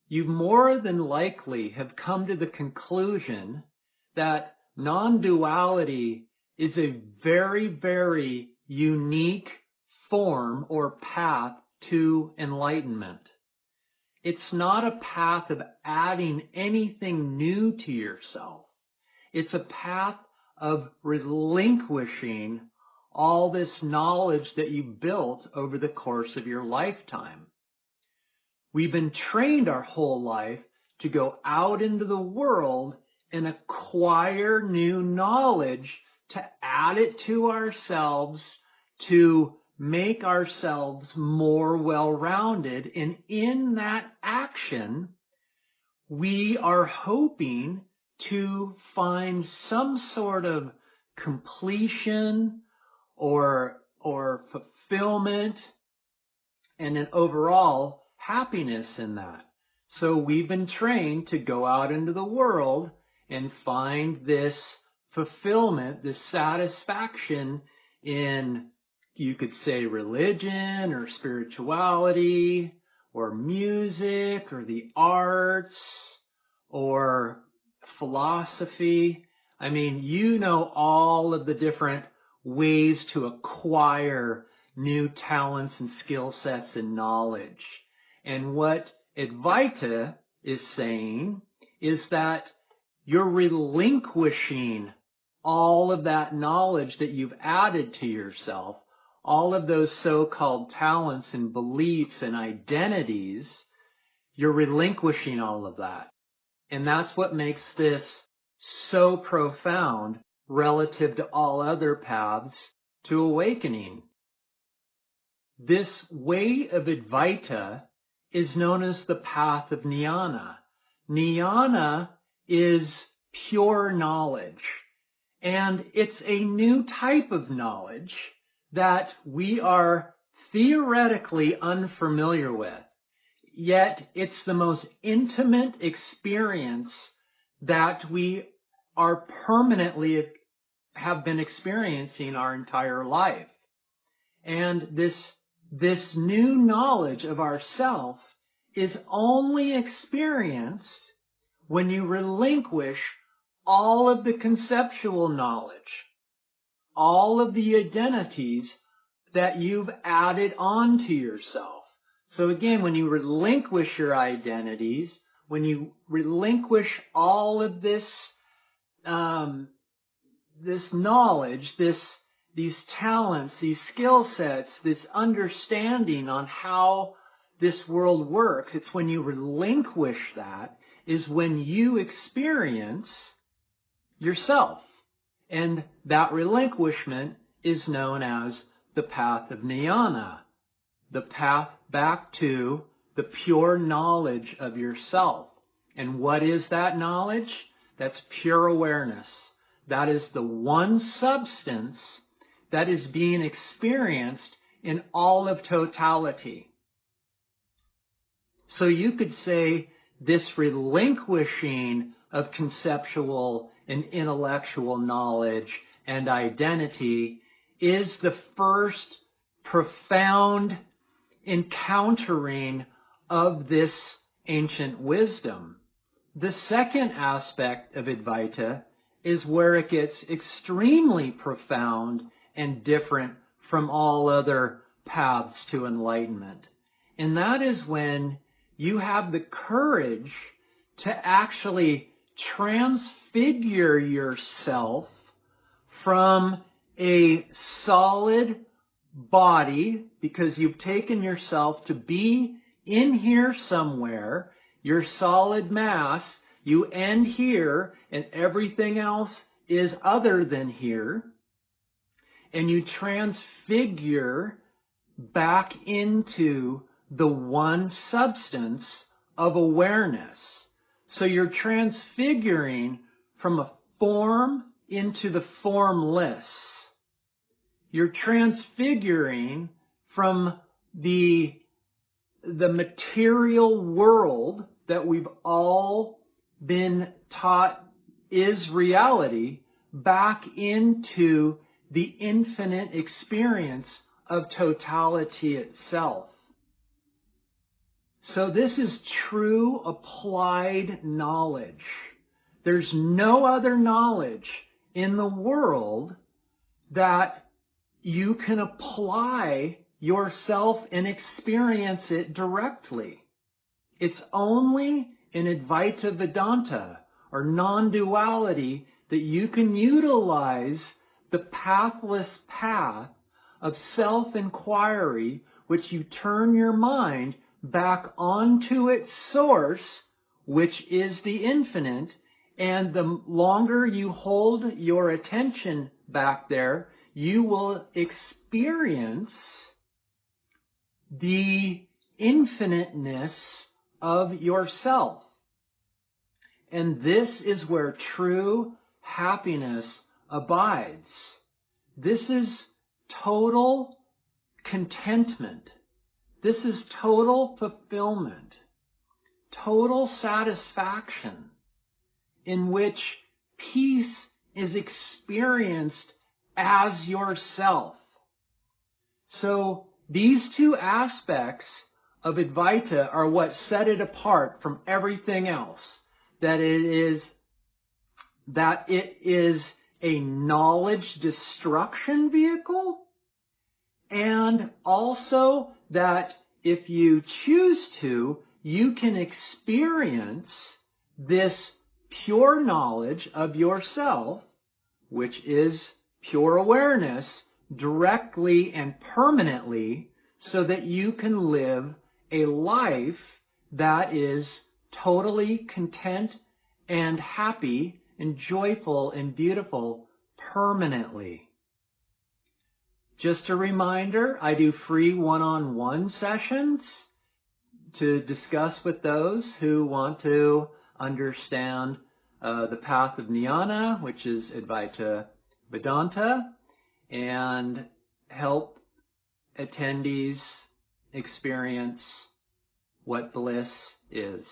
you more than likely have come to the conclusion that non-duality is a very, very unique form or path to enlightenment. It's not a path of adding anything new to yourself. It's a path of relinquishing all this knowledge that you built over the course of your lifetime. We've been trained our whole life to go out into the world and acquire new knowledge, to add it to ourselves, to make ourselves more well-rounded. And in that action, we are hoping to find some sort of completion or fulfillment and an overall happiness in that. So we've been trained to go out into the world and find this fulfillment, this satisfaction in, you could say, religion or spirituality or music or the arts or philosophy. I mean, you know all of the different ways to acquire new talents and skill sets and knowledge. And what Advaita is saying is that you're relinquishing all of that knowledge that you've added to yourself, all of those so-called talents and beliefs and identities. You're relinquishing all of that. And that's what makes this so profound relative to all other paths to awakening. This way of Advaita is known as the path of jnana. Jnana is pure knowledge, and it's a new type of knowledge that we are theoretically unfamiliar with. Yet it's the most intimate experience that we are permanently have been experiencing our entire life. And this new knowledge of ourself is only experienced when you relinquish all of the conceptual knowledge, all of the identities that you've added onto yourself. So again, when you relinquish your identities, when you relinquish all of this knowledge, these talents, these skill sets, this understanding on how this world works, it's when you relinquish that is when you experience yourself. And that relinquishment is known as the path of jnana, the path back to the pure knowledge of yourself. And what is that knowledge? That's pure awareness. That is the one substance that is being experienced in all of totality. So you could say this relinquishing of conceptual and intellectual knowledge and identity is the first profound encountering of this ancient wisdom. The second aspect of Advaita is where it gets extremely profound and different from all other paths to enlightenment. And that is when you have the courage to actually transfigure yourself from a solid body, because you've taken yourself to be in here somewhere, your solid mass, you end here and everything else is other than here, and you transfigure back into the one substance of awareness. So you're transfiguring from a form into the formless. You're transfiguring from the material world that we've all been taught is reality back into the infinite experience of totality itself. So this is true applied knowledge. There's no other knowledge in the world that you can apply yourself and experience it directly. It's only in Advaita Vedanta or non-duality that you can utilize the pathless path of self-inquiry, which you turn your mind back onto its source, which is the infinite, and the longer you hold your attention back there, you will experience the infiniteness of yourself. And this is where true happiness abides. This is total contentment. This is total fulfillment, total satisfaction, in which peace is experienced as yourself. So these two aspects of Advaita are what set it apart from everything else. That it is a knowledge destruction vehicle, and also that if you choose to, you can experience this pure knowledge of yourself, which is pure awareness, directly and permanently, so that you can live a life that is totally content and happy and joyful and beautiful permanently. Just a reminder, I do free one-on-one sessions to discuss with those who want to understand the path of jnana, which is Advaita Vedanta, and help attendees experience what bliss is.